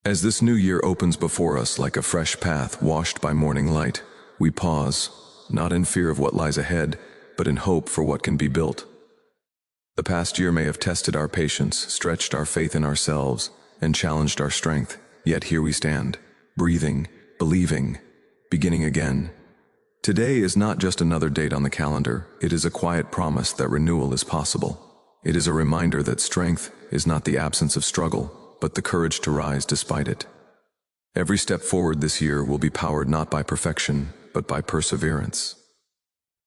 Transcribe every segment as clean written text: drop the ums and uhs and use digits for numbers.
As this new year opens before us like a fresh path washed by morning light, we pause, not in fear of what lies ahead, but in hope for what can be built. The past year may have tested our patience, stretched our faith in ourselves, and challenged our strength, yet here we stand, breathing, believing, beginning again. Today is not just another date on the calendar, it is a quiet promise that renewal is possible. It is a reminder that strength is not the absence of struggle, but the courage to rise despite it. Every step forward this year will be powered not by perfection, but by perseverance.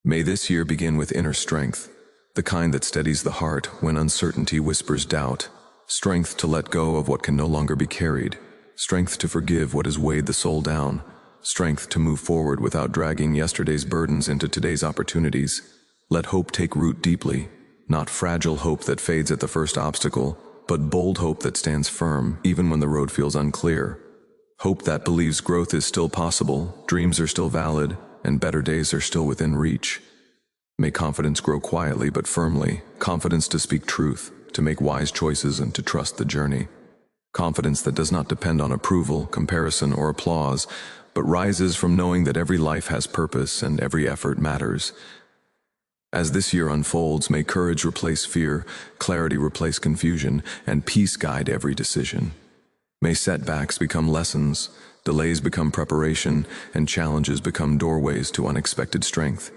May this year begin with inner strength, the kind that steadies the heart when uncertainty whispers doubt, strength to let go of what can no longer be carried, strength to forgive what has weighed the soul down, strength to move forward without dragging yesterday's burdens into today's opportunities. Let hope take root deeply, not fragile hope that fades at the first obstacle, but bold hope that stands firm even when the road feels unclear. Hope that believes growth is still possible, dreams are still valid, and better days are still within reach. May confidence grow quietly but firmly, confidence to speak truth, to make wise choices and to trust the journey. Confidence that does not depend on approval, comparison, or applause, but rises from knowing that every life has purpose and every effort matters. As this year unfolds, may courage replace fear, clarity replace confusion, and peace guide every decision. May setbacks become lessons, delays become preparation, and challenges become doorways to unexpected strength.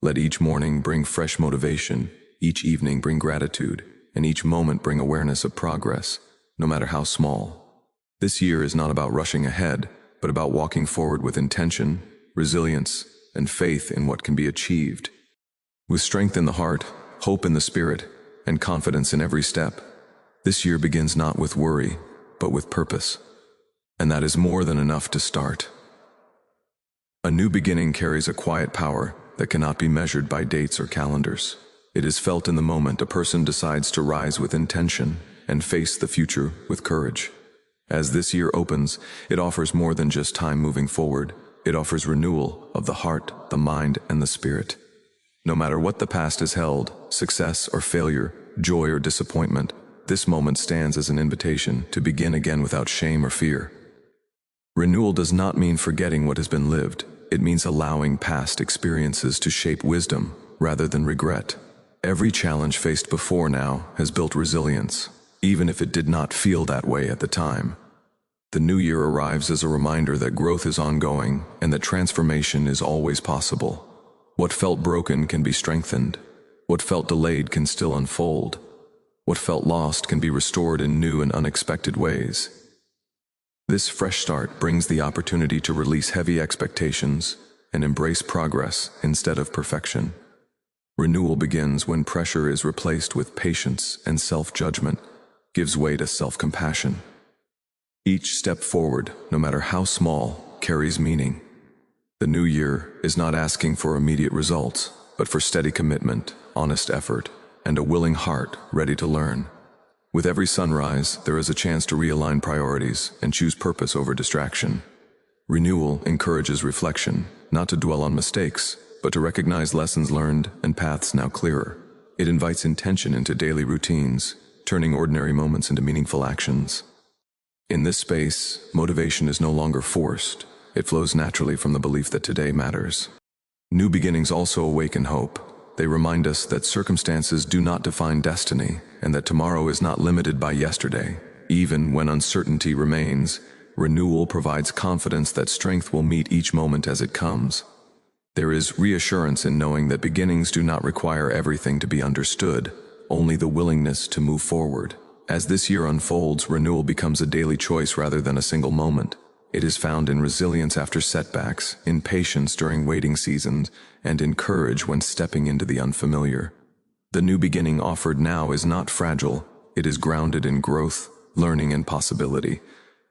Let each morning bring fresh motivation, each evening bring gratitude, and each moment bring awareness of progress, no matter how small. This year is not about rushing ahead, but about walking forward with intention, resilience, and faith in what can be achieved. With strength in the heart, hope in the spirit, and confidence in every step, this year begins not with worry, but with purpose. And that is more than enough to start. A new beginning carries a quiet power that cannot be measured by dates or calendars. It is felt in the moment a person decides to rise with intention and face the future with courage. As this year opens, it offers more than just time moving forward. It offers renewal of the heart, the mind, and the spirit. No matter what the past has held, success or failure, joy or disappointment, this moment stands as an invitation to begin again without shame or fear. Renewal does not mean forgetting what has been lived. It means allowing past experiences to shape wisdom rather than regret. Every challenge faced before now has built resilience, even if it did not feel that way at the time. The new year arrives as a reminder that growth is ongoing and that transformation is always possible. What felt broken can be strengthened. What felt delayed can still unfold. What felt lost can be restored in new and unexpected ways. This fresh start brings the opportunity to release heavy expectations and embrace progress instead of perfection. Renewal begins when pressure is replaced with patience and self-judgment, gives way to self-compassion. Each step forward, no matter how small, carries meaning. The new year is not asking for immediate results, but for steady commitment, honest effort, and a willing heart ready to learn. With every sunrise, there is a chance to realign priorities and choose purpose over distraction. Renewal encourages reflection, not to dwell on mistakes, but to recognize lessons learned and paths now clearer. It invites intention into daily routines, turning ordinary moments into meaningful actions. In this space, motivation is no longer forced. It flows naturally from the belief that today matters. New beginnings also awaken hope. They remind us that circumstances do not define destiny, and that tomorrow is not limited by yesterday. Even when uncertainty remains, renewal provides confidence that strength will meet each moment as it comes. There is reassurance in knowing that beginnings do not require everything to be understood, only the willingness to move forward. As this year unfolds, renewal becomes a daily choice rather than a single moment. It is found in resilience after setbacks, in patience during waiting seasons, and in courage when stepping into the unfamiliar. The new beginning offered now is not fragile. It is grounded in growth, learning, and possibility.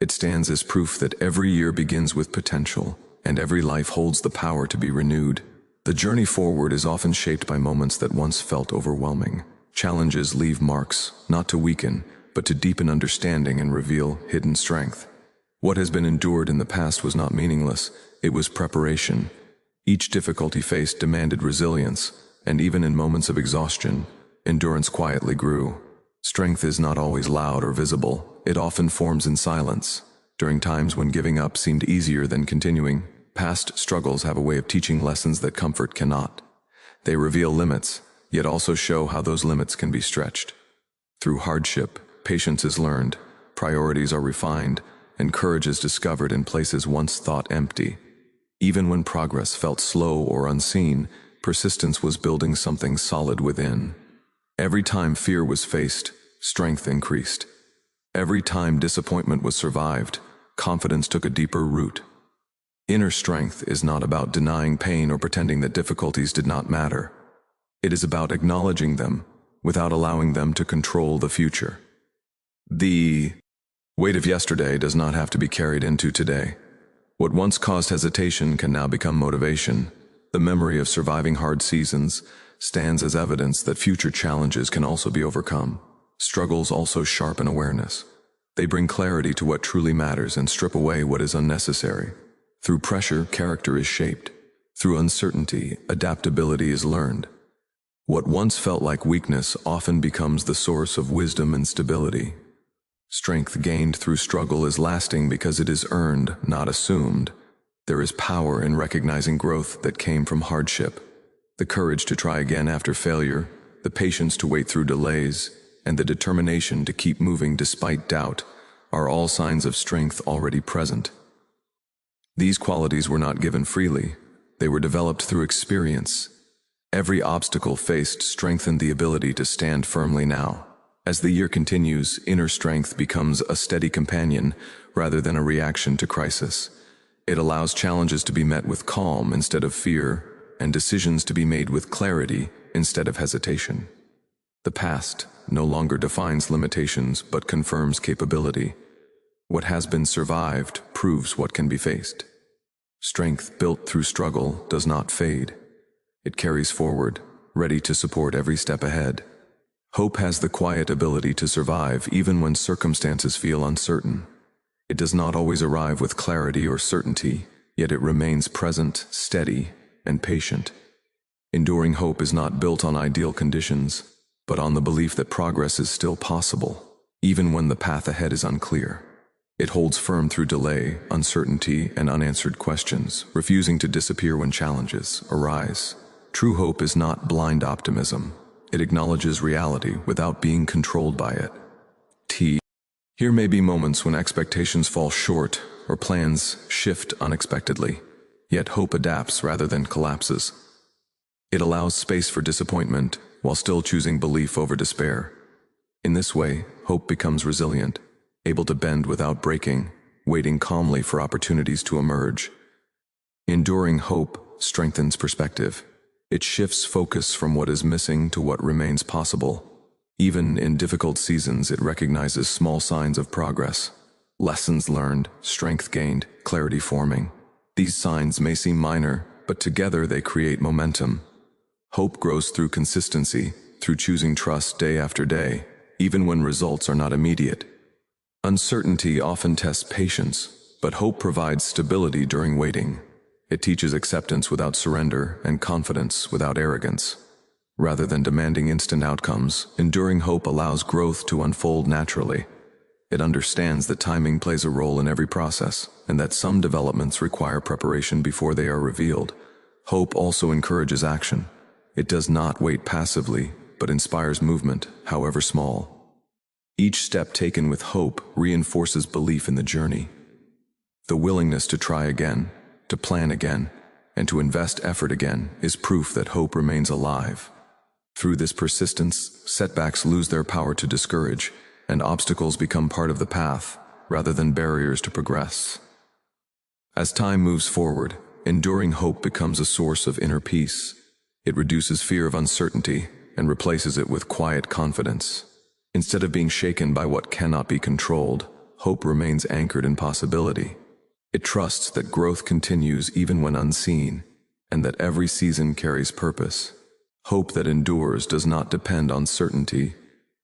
It stands as proof that every year begins with potential, and every life holds the power to be renewed. The journey forward is often shaped by moments that once felt overwhelming. Challenges leave marks, not to weaken, but to deepen understanding and reveal hidden strength. What has been endured in the past was not meaningless, it was preparation. Each difficulty faced demanded resilience, and even in moments of exhaustion, endurance quietly grew. Strength is not always loud or visible, it often forms in silence. During times when giving up seemed easier than continuing, past struggles have a way of teaching lessons that comfort cannot. They reveal limits, yet also show how those limits can be stretched. Through hardship, patience is learned, priorities are refined, and courage is discovered in places once thought empty. Even when progress felt slow or unseen, persistence was building something solid within. Every time fear was faced, strength increased. Every time disappointment was survived, confidence took a deeper root. Inner strength is not about denying pain or pretending that difficulties did not matter. It is about acknowledging them without allowing them to control the future. The weight of yesterday does not have to be carried into today. What once caused hesitation can now become motivation. The memory of surviving hard seasons stands as evidence that future challenges can also be overcome. Struggles also sharpen awareness. They bring clarity to what truly matters and strip away what is unnecessary. Through pressure, character is shaped. Through uncertainty, adaptability is learned. What once felt like weakness often becomes the source of wisdom and stability. Strength gained through struggle is lasting because it is earned, not assumed. There is power in recognizing growth that came from hardship. The courage to try again after failure, the patience to wait through delays, and the determination to keep moving despite doubt are all signs of strength already present. These qualities were not given freely. They were developed through experience. Every obstacle faced strengthened the ability to stand firmly now. As the year continues, inner strength becomes a steady companion rather than a reaction to crisis. It allows challenges to be met with calm instead of fear, and decisions to be made with clarity instead of hesitation. The past no longer defines limitations but confirms capability. What has been survived proves what can be faced. Strength built through struggle does not fade. It carries forward, ready to support every step ahead. Hope has the quiet ability to survive even when circumstances feel uncertain. It does not always arrive with clarity or certainty, yet it remains present, steady, and patient. Enduring hope is not built on ideal conditions, but on the belief that progress is still possible, even when the path ahead is unclear. It holds firm through delay, uncertainty, and unanswered questions, refusing to disappear when challenges arise. True hope is not blind optimism. It acknowledges reality without being controlled by it. Here may be moments when expectations fall short or plans shift unexpectedly, yet hope adapts rather than collapses. It allows space for disappointment while still choosing belief over despair. In this way, hope becomes resilient, able to bend without breaking, waiting calmly for opportunities to emerge. Enduring hope strengthens perspective. It shifts focus from what is missing to what remains possible. Even in difficult seasons, it recognizes small signs of progress. Lessons learned, strength gained, clarity forming. These signs may seem minor, but together they create momentum. Hope grows through consistency, through choosing trust day after day, even when results are not immediate. Uncertainty often tests patience, but hope provides stability during waiting. It teaches acceptance without surrender and confidence without arrogance. Rather than demanding instant outcomes, enduring hope allows growth to unfold naturally. It understands that timing plays a role in every process, and that some developments require preparation before they are revealed. Hope also encourages action. It does not wait passively, but inspires movement, however small. Each step taken with hope reinforces belief in the journey. The willingness to try again, to plan again, and to invest effort again is proof that hope remains alive. Through this persistence, setbacks lose their power to discourage, and obstacles become part of the path, rather than barriers to progress. As time moves forward, enduring hope becomes a source of inner peace. It reduces fear of uncertainty and replaces it with quiet confidence. Instead of being shaken by what cannot be controlled, hope remains anchored in possibility. It trusts that growth continues even when unseen, and that every season carries purpose. Hope that endures does not depend on certainty.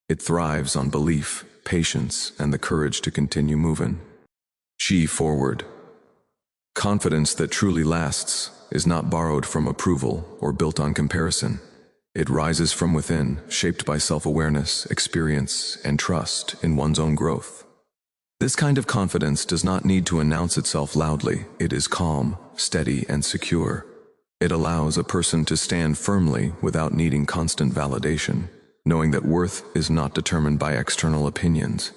It thrives on belief, patience, and the courage to continue moving. Forward. Confidence that truly lasts is not borrowed from approval or built on comparison. It rises from within, shaped by self-awareness, experience, and trust in one's own growth. This kind of confidence does not need to announce itself loudly. It is calm, steady, and secure. It allows a person to stand firmly without needing constant validation, knowing that worth is not determined by external opinions.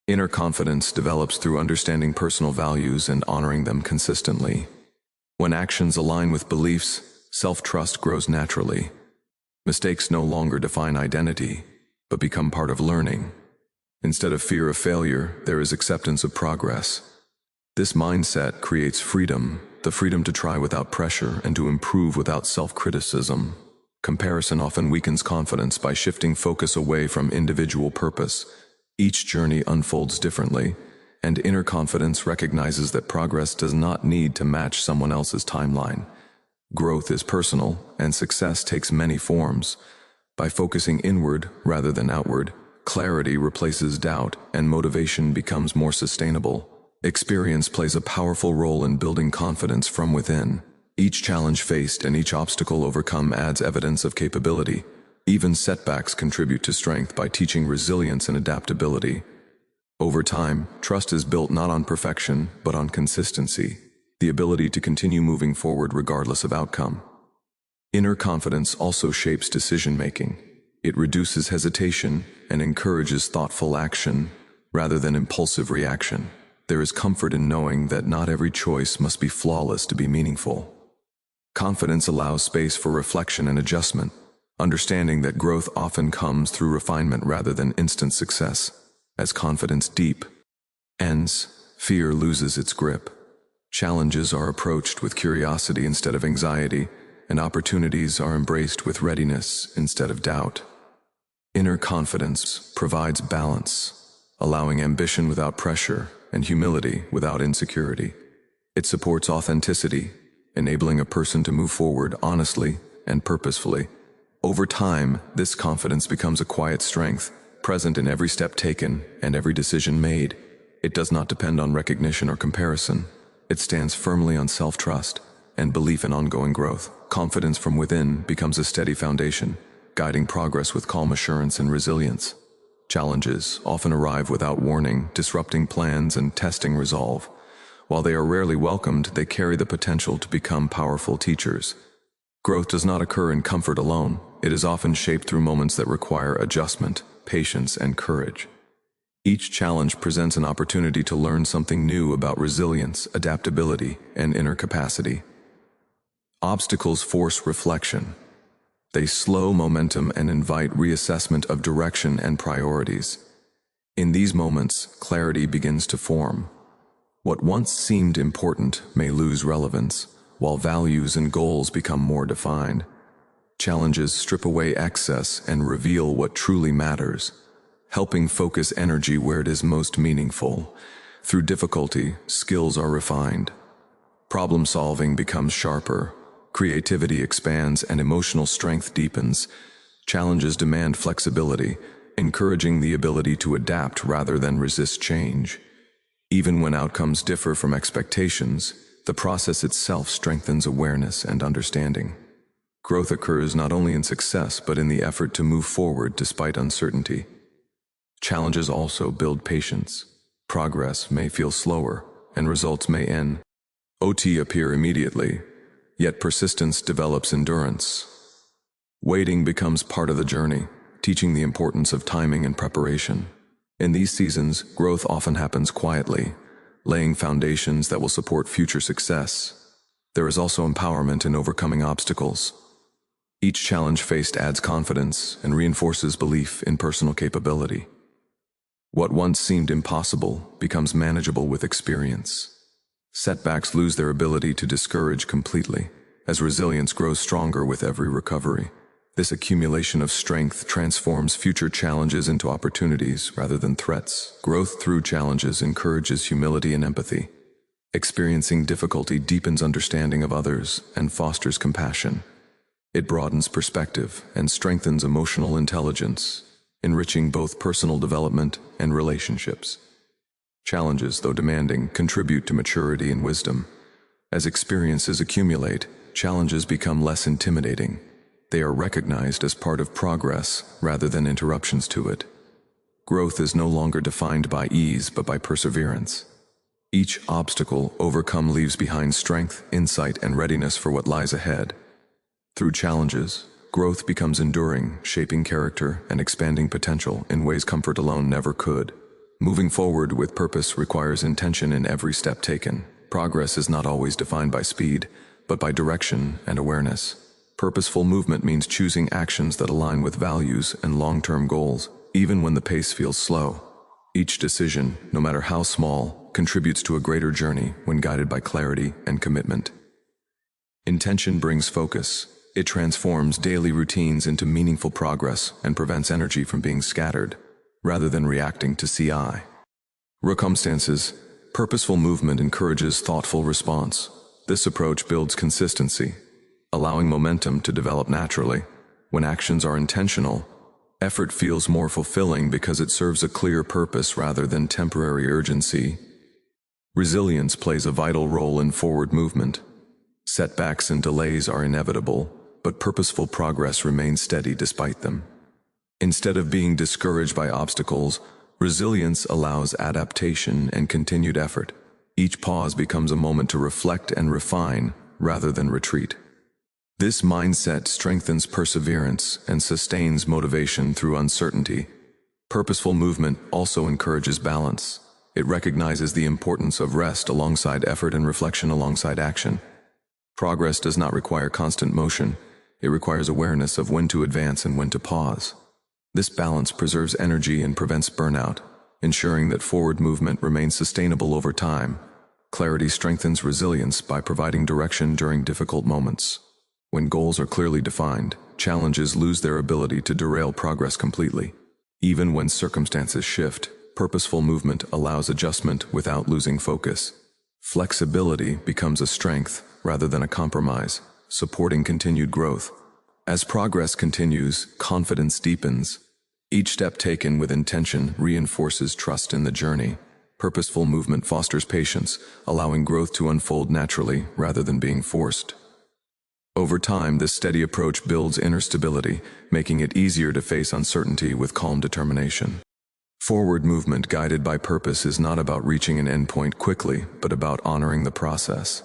Inner confidence develops through understanding personal values and honoring them consistently. When actions align with beliefs, self-trust grows naturally. Mistakes no longer define identity, but become part of learning. Instead of fear of failure, there is acceptance of progress. This mindset creates freedom, the freedom to try without pressure and to improve without self-criticism. Comparison often weakens confidence by shifting focus away from individual purpose. Each journey unfolds differently, and inner confidence recognizes that progress does not need to match someone else's timeline. Growth is personal, and success takes many forms. By focusing inward rather than outward, clarity replaces doubt, and motivation becomes more sustainable. Experience plays a powerful role in building confidence from within. Each challenge faced and each obstacle overcome adds evidence of capability. Even setbacks contribute to strength by teaching resilience and adaptability. Over time, trust is built not on perfection, but on consistency, the ability to continue moving forward regardless of outcome. Inner confidence also shapes decision-making. It reduces hesitation and encourages thoughtful action rather than impulsive reaction. There is comfort in knowing that not every choice must be flawless to be meaningful. Confidence allows space for reflection and adjustment, understanding that growth often comes through refinement rather than instant success. As confidence deepens, fear loses its grip. Challenges are approached with curiosity instead of anxiety, and opportunities are embraced with readiness instead of doubt. Inner confidence provides balance, allowing ambition without pressure and humility without insecurity. It supports authenticity, enabling a person to move forward honestly and purposefully. Over time, this confidence becomes a quiet strength, present in every step taken and every decision made. It does not depend on recognition or comparison. It stands firmly on self-trust and belief in ongoing growth. Confidence from within becomes a steady foundation, guiding progress with calm assurance and resilience. Challenges often arrive without warning, disrupting plans and testing resolve. While they are rarely welcomed, they carry the potential to become powerful teachers. Growth does not occur in comfort alone. It is often shaped through moments that require adjustment, patience, and courage. Each challenge presents an opportunity to learn something new about resilience, adaptability, and inner capacity. Obstacles force reflection. They slow momentum and invite reassessment of direction and priorities. In these moments, clarity begins to form. What once seemed important may lose relevance, while values and goals become more defined. Challenges strip away excess and reveal what truly matters, helping focus energy where it is most meaningful. Through difficulty, skills are refined. Problem-solving becomes sharper. Creativity expands and emotional strength deepens. Challenges demand flexibility, encouraging the ability to adapt rather than resist change. Even when outcomes differ from expectations, the process itself strengthens awareness and understanding. Growth occurs not only in success but in the effort to move forward despite uncertainty. Challenges also build patience. Progress may feel slower, and results may appear immediately, yet persistence develops endurance. Waiting becomes part of the journey, teaching the importance of timing and preparation. In these seasons, growth often happens quietly, laying foundations that will support future success. There is also empowerment in overcoming obstacles. Each challenge faced adds confidence and reinforces belief in personal capability. What once seemed impossible becomes manageable with experience. Setbacks lose their ability to discourage completely, as resilience grows stronger with every recovery. This accumulation of strength transforms future challenges into opportunities rather than threats. Growth through challenges encourages humility and empathy. Experiencing difficulty deepens understanding of others and fosters compassion. It broadens perspective and strengthens emotional intelligence, enriching both personal development and relationships. Challenges, though demanding, contribute to maturity and wisdom. As experiences accumulate, challenges become less intimidating. They are recognized as part of progress rather than interruptions to it. Growth is no longer defined by ease but by perseverance. Each obstacle overcome leaves behind strength, insight, and readiness for what lies ahead. Through challenges, growth becomes enduring, shaping character and expanding potential in ways comfort alone never could. Moving forward with purpose requires intention in every step taken. Progress is not always defined by speed, but by direction and awareness. Purposeful movement means choosing actions that align with values and long-term goals, even when the pace feels slow. Each decision, no matter how small, contributes to a greater journey when guided by clarity and commitment. Intention brings focus. It transforms daily routines into meaningful progress and prevents energy from being scattered, rather than reacting to CI. Circumstances. Purposeful movement encourages thoughtful response. This approach builds consistency, allowing momentum to develop naturally. When actions are intentional, effort feels more fulfilling because it serves a clear purpose rather than temporary urgency. Resilience plays a vital role in forward movement. Setbacks and delays are inevitable, but purposeful progress remains steady despite them. Instead of being discouraged by obstacles, resilience allows adaptation and continued effort. Each pause becomes a moment to reflect and refine rather than retreat. This mindset strengthens perseverance and sustains motivation through uncertainty. Purposeful movement also encourages balance. It recognizes the importance of rest alongside effort and reflection alongside action. Progress does not require constant motion. It requires awareness of when to advance and when to pause. This balance preserves energy and prevents burnout, ensuring that forward movement remains sustainable over time. Clarity strengthens resilience by providing direction during difficult moments. When goals are clearly defined, challenges lose their ability to derail progress completely. Even when circumstances shift, purposeful movement allows adjustment without losing focus. Flexibility becomes a strength rather than a compromise, supporting continued growth. As progress continues, confidence deepens. Each step taken with intention reinforces trust in the journey. Purposeful movement fosters patience, allowing growth to unfold naturally rather than being forced. Over time, this steady approach builds inner stability, making it easier to face uncertainty with calm determination. Forward movement guided by purpose is not about reaching an endpoint quickly, but about honoring the process.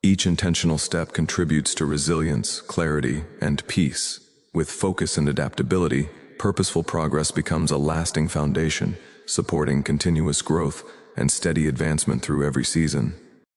Each intentional step contributes to resilience, clarity, and peace. With focus and adaptability, purposeful progress becomes a lasting foundation, supporting continuous growth and steady advancement through every season.